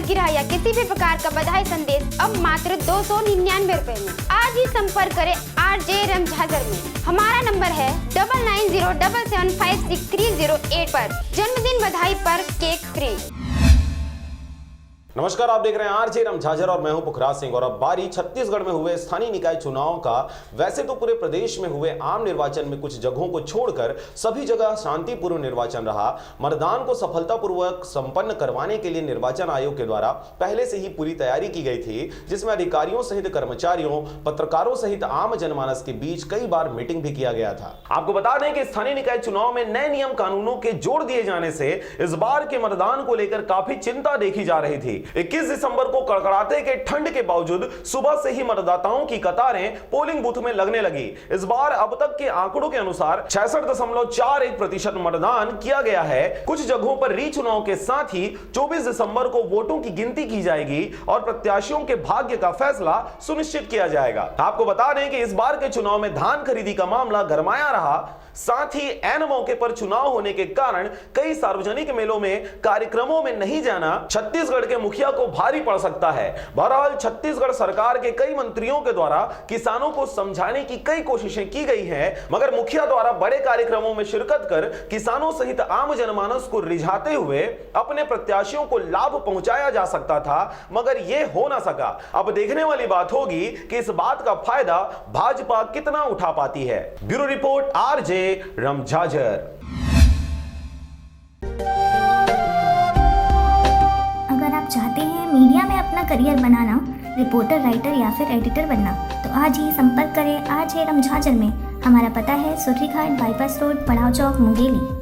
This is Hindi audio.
सालगिरह या किसी भी प्रकार का बधाई संदेश अब मात्र 299 रुपए में। आज ही संपर्क करें RJ रमझाजर में। हमारा नंबर है 9907756308 पर। जन्मदिन बधाई पर केक फ्री। नमस्कार, आप देख रहे हैं RJ रमझाजर और मैं हूं पुखराज सिंह। और अब बारी छत्तीसगढ़ में हुए स्थानीय निकाय चुनाव का। वैसे तो पूरे प्रदेश में हुए आम निर्वाचन में कुछ जगहों को छोड़कर सभी जगह शांतिपूर्ण निर्वाचन रहा। मतदान को सफलतापूर्वक संपन्न करवाने के लिए निर्वाचन आयोग के द्वारा पहले से ही पूरी तैयारी की गई थी, जिसमें अधिकारियों सहित कर्मचारियों, पत्रकारों सहित आम जनमानस के बीच कई बार मीटिंग भी किया गया था। आपको बता दें कि स्थानीय निकाय चुनाव में नए नियम कानूनों के जोड़ दिए जाने से इस बार के मतदान को लेकर काफी चिंता देखी जा रही थी। 21 दिसंबर को कड़कड़ाते के ठंड के बावजूद सुबह से ही मतदाताओं की कतारें पोलिंग बूथ में लगने लगी। इस बार अब तक के आंकड़ों के अनुसार 66.41% मतदान किया गया है। कुछ जगहों पर री चुनाव के साथ ही 24 दिसंबर को वोटों की गिनती की जाएगी और प्रत्याशियों के भाग्य का फैसला सुनिश्चित किया जाएगा। आपको बता दें कि इस बार के चुनाव में धान खरीदी का मामला गरमाया रहा। साथ ही ऐन मौके पर चुनाव होने के कारण कई सार्वजनिक मेलों में कार्यक्रमों में नहीं जाना छत्तीसगढ़ के मुखिया को भारी पड़ सकता है। बहरहाल छत्तीसगढ़ सरकार के कई मंत्रियों के द्वारा किसानों को समझाने की कई कोशिशें की गई हैं, मगर मुखिया द्वारा बड़े कार्यक्रमों में शिरकत कर किसानों सहित आम जनमानस को रिझाते हुए अपने प्रत्याशियों को लाभ पहुंचाया जा सकता था, मगर यह हो ना सका। अब देखने वाली बात होगी कि इस बात का फायदा भाजपा कितना उठा पाती है। Bureau report RJ रमझाजर। अगर आप चाहते हैं मीडिया में अपना करियर बनाना, रिपोर्टर, राइटर या फिर एडिटर बनना, तो आज ही संपर्क करें RJ रमझाजर में। हमारा पता है सुर्रीघाट बाईपास रोड, पड़ाव चौक, मुंगेली।